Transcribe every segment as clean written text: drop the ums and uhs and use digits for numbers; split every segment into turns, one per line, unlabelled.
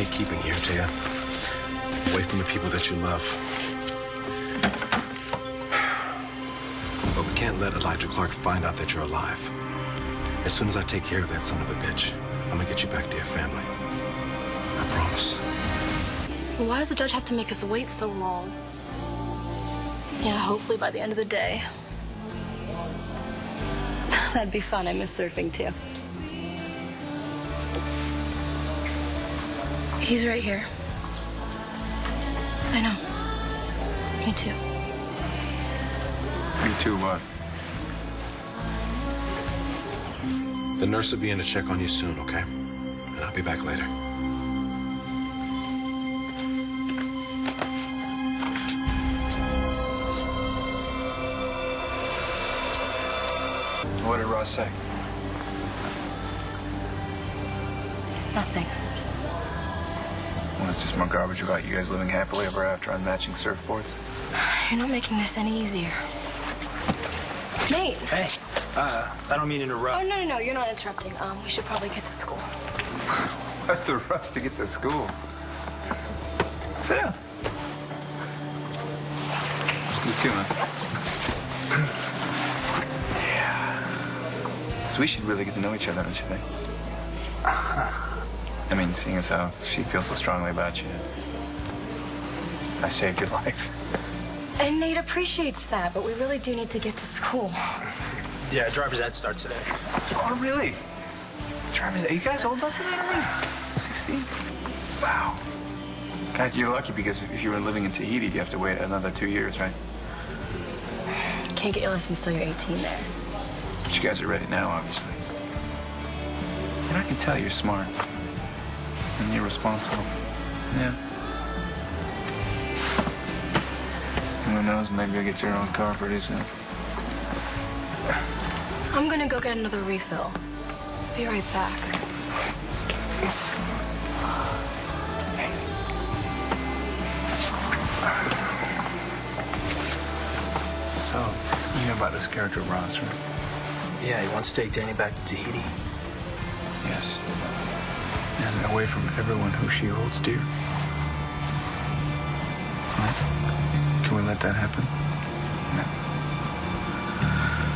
hate keeping here, Taya. Away from the people that you love. But we can't let Elijah Clark find out that you're alive. As soon as I take care of that son of a bitch, I'm gonna get you back to your family. I promise.
Well, why does the judge have to make us wait so long? Yeah, hopefully by the end of the day. That'd be fun. I miss surfing, too. He's right here. I know. Me too.
Me too what?
The nurse will be in to check on you soon, okay? And I'll be back later.
What did Ross say?
Nothing.
Well, it's just more garbage about you guys living happily ever after on matching surfboards.
You're not making this any easier. Nate!
Hey, I don't mean to interrupt.
Oh, no, you're not interrupting. We should probably get to school.
What's the rush to get to school? Sit down. You too, huh? Yeah. So we should really get to know each other, don't you think? I mean, seeing as how she feels so strongly about you. I saved your life.
And Nate appreciates that, but we really do need to get to school.
Yeah, driver's ed starts today.
Oh, really? Driver's ed? You guys old enough for that already? 16? Wow. God, you're lucky because if you were living in Tahiti, you have to wait another 2 years, right?
Can't get your license till you're 18 there.
But you guys are ready now, obviously. And I can tell you're smart. And you're responsible. Yeah. Who knows, maybe you'll get your own car pretty soon.
I'm gonna go get another refill. Be right back.
Hey. So, you know about this character, Ross, right?
Yeah, he wants to take Dani back to Tahiti.
Yes. And away from everyone who she holds dear. Right? Can we let that happen? No.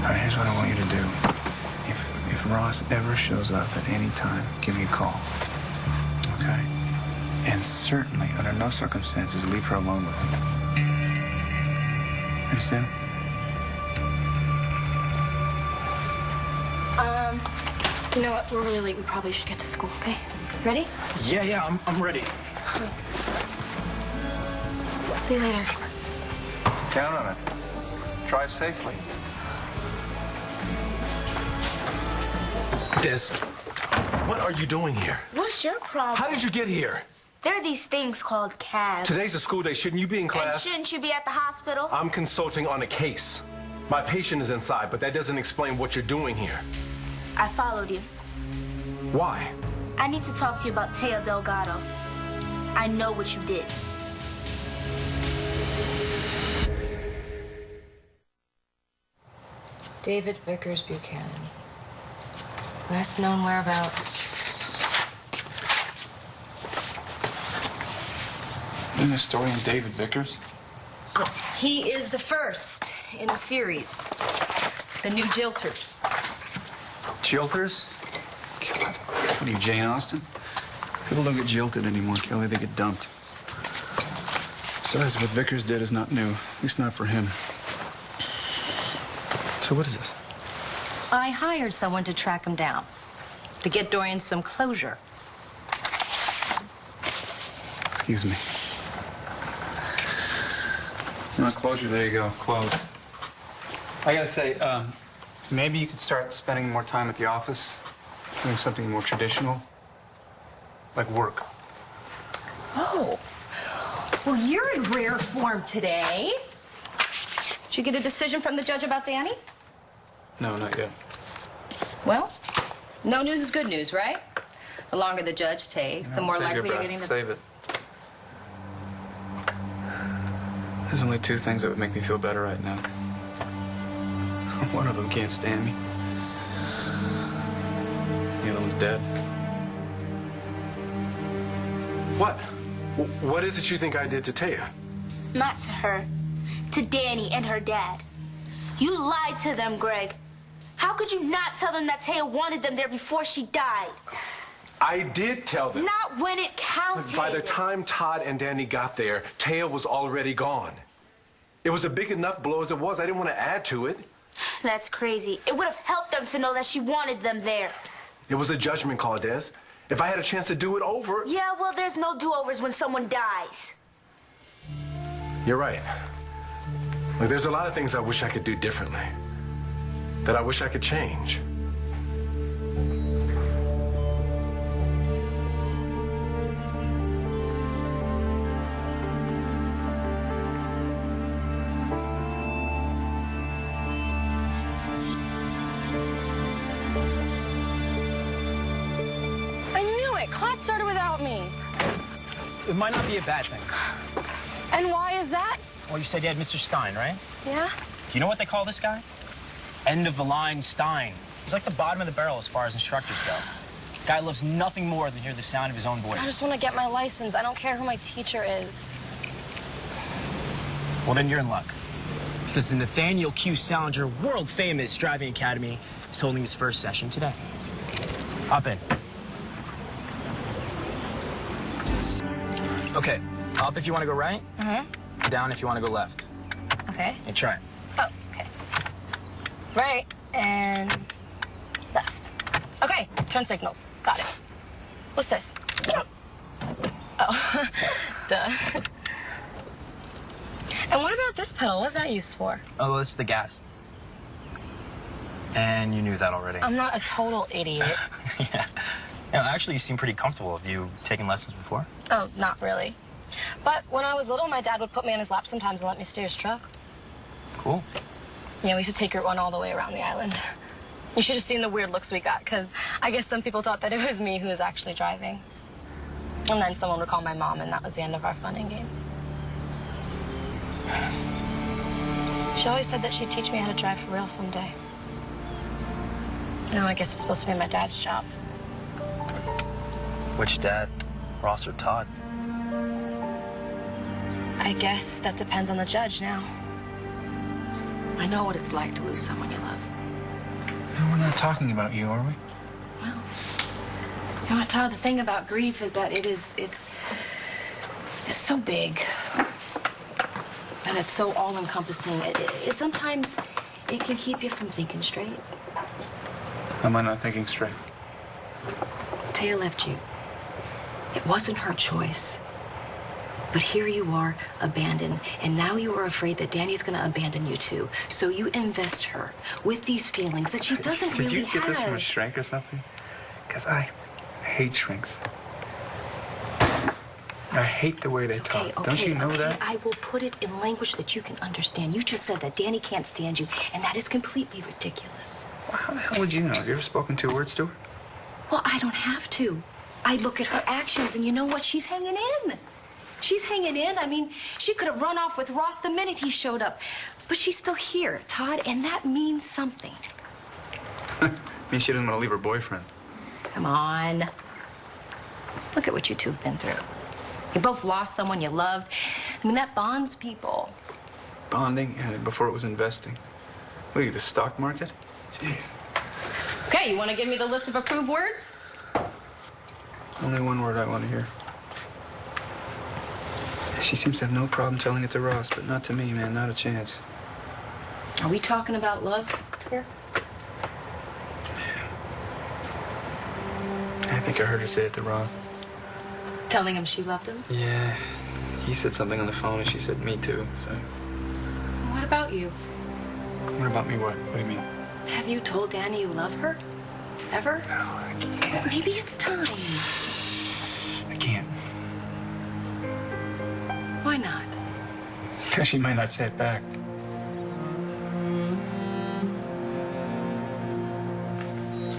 All right, here's what I want you to do. If Ross ever shows up at any time, give me a call. Okay? And certainly, under no circumstances, leave her alone with him. Understand?
You know what? We're really late. We probably should get to school, okay? Ready?
Yeah, I'm ready.
See you later.
Count on it. Drive safely.
Des, what are you doing here?
What's your problem?
How did you get here?
There are these things called cabs.
Today's a school day. Shouldn't you be in
And
class?
shouldn't you be at the hospital?
I'm consulting on a case. My patient is inside, but that doesn't explain what you're doing here.
I followed you.
Why?
I need to talk to you about Teo Delgado. I know what you did.
David Vickers Buchanan. Last known whereabouts.
Isn't the story in David Vickers?
He is the first in the series. The new Jilters.
Jilters? God, what are you, Jane Austen? People don't get jilted anymore, Kelly. They get dumped. Besides, what Vickers did is not new. At least not for him. So what is this?
I hired someone to track him down. To get Dorian some closure.
Excuse me. No, closure, there you go. Closed. I gotta say, maybe you could start spending more time at the office, doing something more traditional, like work.
Oh. Well, you're in rare form today. Did you get a decision from the judge about Dani?
No, not yet.
Well, no news is good news, right? The longer the judge takes, the more likely you're getting to...
Save it. There's only two things that would make me feel better right now. One of them can't stand me. The other one's dead.
What? What is it you think I did to Taya?
Not to her. To Dani and her dad. You lied to them, Greg. How could you not tell them that Taya wanted them there before she died?
I did tell them.
Not when it counted.
By the time Todd and Dani got there, Taya was already gone. It was a big enough blow as it was. I didn't want to add to it.
That's crazy. It would have helped them to know that she wanted them there.
It was a judgment call, Des. If I had a chance to do it over...
Yeah, well, there's no do-overs when someone dies.
You're right. Look, there's a lot of things I wish I could do differently. That I wish I could change.
I knew it. Class started without me.
It might not be a bad thing.
And why is that?
Well, you said you had Mr. Stein, right?
Yeah?
Do you know what they call this guy? End of the line Stein. He's like the bottom of the barrel as far as instructors go. Guy loves nothing more than hear the sound of his own voice.
I just want to get my license. I don't care who my teacher is.
Well, then you're in luck. Because the Nathaniel Q. Salinger World Famous Driving Academy is holding his first session today. Hop in. Okay, up if you want to go right.
Mm-hmm.
Down if you want to go left.
Okay.
Hey, try it.
Oh, okay. Right and left. Okay, turn signals. Got it. What's this? Oh, duh. And what about this pedal? What's that used for?
Oh, well, this is the gas. And you knew that already.
I'm not a total idiot.
Yeah. You know, actually, you seem pretty comfortable. Have you taken lessons before?
Oh, not really. But when I was little, my dad would put me on his lap sometimes and let me steer his truck.
Cool.
Yeah, we used to take Route 1 all the way around the island. You should have seen the weird looks we got, because I guess some people thought that it was me who was actually driving. And then someone would call my mom, and that was the end of our fun and games. She always said that she'd teach me how to drive for real someday. Now I guess it's supposed to be my dad's job.
Which dad? Ross or Todd?
I guess that depends on the judge now.
I know what it's like to lose someone you love.
No, we're not talking about you, are we?
Well, you know what, Todd, the thing about grief is that it's so big. And it's so all-encompassing. Sometimes it can keep you from thinking straight.
How am I not thinking straight?
Taya left you. It wasn't her choice. But here you are, abandoned, and now you are afraid that Dani's gonna abandon you too. So you invest her with these feelings that she doesn't really have.
Did you get this from a shrink or something? Because I hate shrinks. I hate the way they talk. Don't you know that?
I will put it in language that you can understand. You just said that Dani can't stand you, and that is completely ridiculous.
Well, how the hell would you know? Have you ever spoken 2 words to her?
Well, I don't have to. I look at her actions, and you know what? She's hanging in. She's hanging in. I mean, she could have run off with Ross the minute he showed up. But she's still here, Todd, and that means something.
Means she doesn't want to leave her boyfriend.
Come on. Look at what you two have been through. You both lost someone you loved. I mean, that bonds people.
Bonding and before it was investing. What are you, the stock market? Jeez.
Okay, you want to give me the list of approved words?
Only one word I want to hear. She seems to have no problem telling it to Ross, but not to me, man. Not a chance.
Are we talking about love here?
I think I heard her say it to Ross.
Telling him she loved him?
Yeah. He said something on the phone, and she said, me too, so...
What about you?
What about me, what? What do you mean?
Have you told Dani you love her? Ever?
No, I can't.
Maybe it's time.
I can't.
Why not?
Because she might not say it back.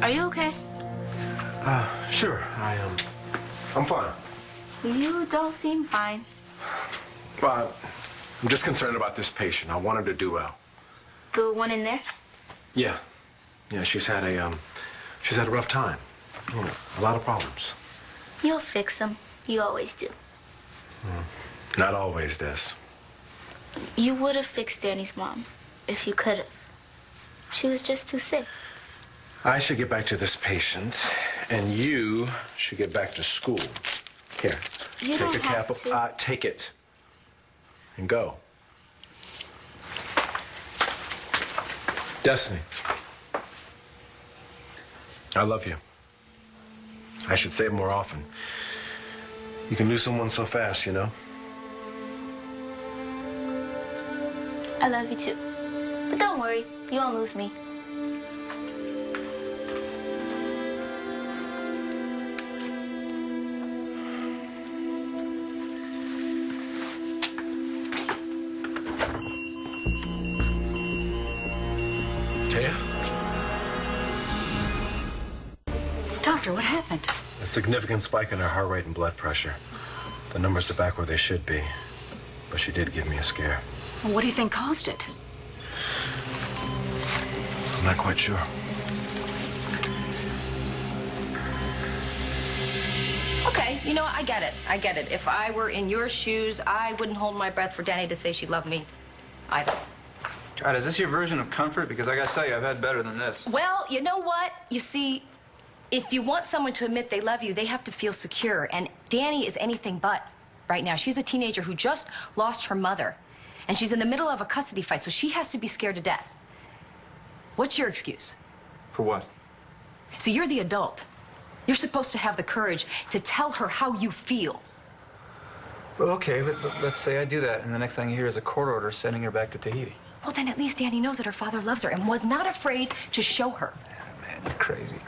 Are you okay?
Sure, I'm fine.
You don't seem fine.
But I'm just concerned about this patient. I want her to do well.
The one in there?
Yeah. Yeah, she's had a rough time. You know, a lot of problems.
You'll fix them. You always do.
Not always, Des.
You would have fixed Danny's mom if you could have. She was just too sick.
I should get back to this patient, and you should get back to school. Here,
You don't have to.
Take it. And go. Destiny. I love you. I should say it more often. You can lose someone so fast, you know?
I love you too. But don't worry, you won't lose me.
Taya?
Doctor, what happened?
A significant spike in her heart rate and blood pressure. The numbers are back where they should be. But she did give me a scare.
Well, what do you think caused it?
I'm not quite sure.
Okay, you know, I get it. I get it. If I were in your shoes, I wouldn't hold my breath for Dani to say she loved me either.
God, is this your version of comfort? Because I gotta tell you, I've had better than this.
Well, you know what? You see, if you want someone to admit they love you, they have to feel secure. And Dani is anything but right now. She's a teenager who just lost her mother. And she's in the middle of a custody fight, so she has to be scared to death. What's your excuse?
For what?
See, you're the adult. You're supposed to have the courage to tell her how you feel.
Well, okay, but let's say I do that, and the next thing you hear is a court order sending her back to Tahiti.
Well, then at least Dani knows that her father loves her and was not afraid to show her.
Man, you're crazy.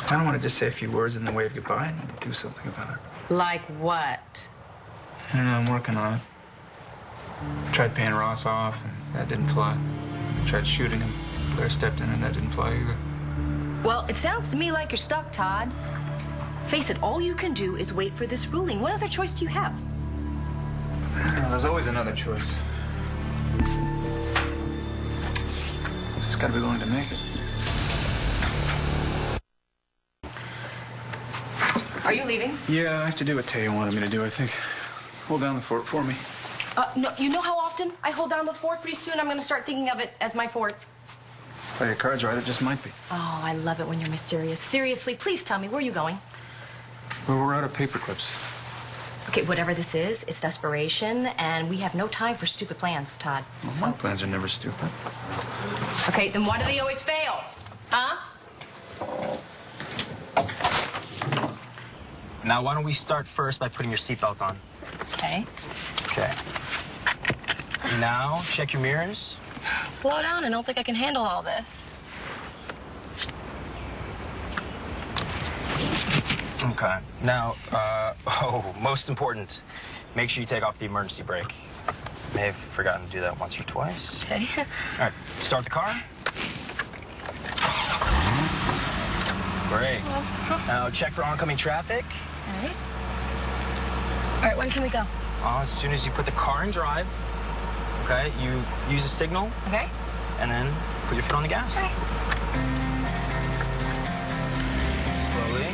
I don't want to just say a few words in the way of goodbye. I need to do something about it.
Like what?
I don't know, I'm working on it. I tried paying Ross off, and that didn't fly. I tried shooting him. Claire stepped in, and that didn't fly either.
Well, it sounds to me like you're stuck, Todd. Face it, all you can do is wait for this ruling. What other choice do you have?
I don't know, there's always another choice. Just gotta be willing to make it.
Are you leaving?
Yeah, I have to do what Taya wanted me to do, I think. Hold down the fort for me.
No, you know how often I hold down the fort? Pretty soon I'm going to start thinking of it as my fort.
Play your cards right, it just might be.
Oh, I love it when you're mysterious. Seriously, please tell me, where are you going?
Well, we're out of paper clips.
Okay, whatever this is, it's desperation, and we have no time for stupid plans, Todd.
Well, my plans are never stupid.
Okay, then why do they always fail? Huh?
Now, why don't we start first by putting your seatbelt on?
Okay.
Okay. Now, check your mirrors.
Slow down. I don't think I can handle all this.
Okay. Now, most important, make sure you take off the emergency brake. May have forgotten to do that once or twice.
Okay.
All right, start the car. Great. Now, check for oncoming traffic.
All right. All right, when can we go?
As soon as you put the car in drive, okay, you use the signal,
Okay.
and then put your foot on the gas.
Okay.
Slowly.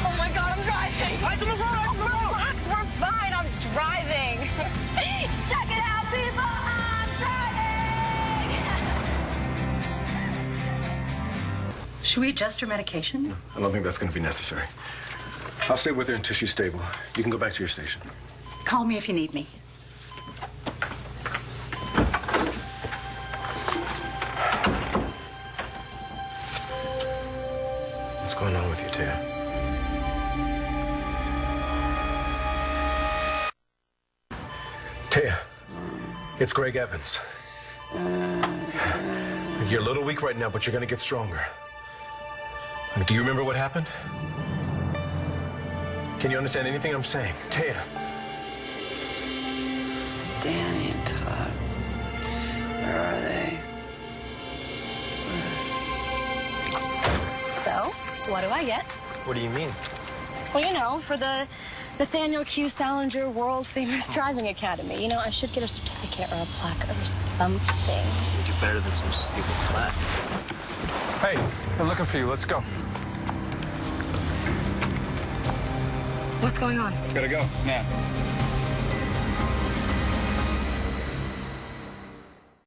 Oh my God, I'm driving.
Eyes on the road, eyes on the road.
Relax, we're fine. I'm driving. Check it out, people. I'm driving.
Should we adjust her medication?
I don't think that's going to be necessary. I'll stay with her until she's stable. You can go back to your station.
Call me if you need me.
What's going on with you, Taya? Taya, it's Greg Evans. You're a little weak right now, but you're going to get stronger. Do you remember what happened? Can you understand anything I'm saying? Taya.
Dani and Todd. Where are they?
So, what do I get?
What do you mean?
Well, you know, for the Nathaniel Q. Salinger World Famous Driving Academy. You know, I should get a certificate or a plaque or something.
You do better than some stupid plaques.
Hey, they're looking for you. Let's go.
What's going on?
Gotta go now.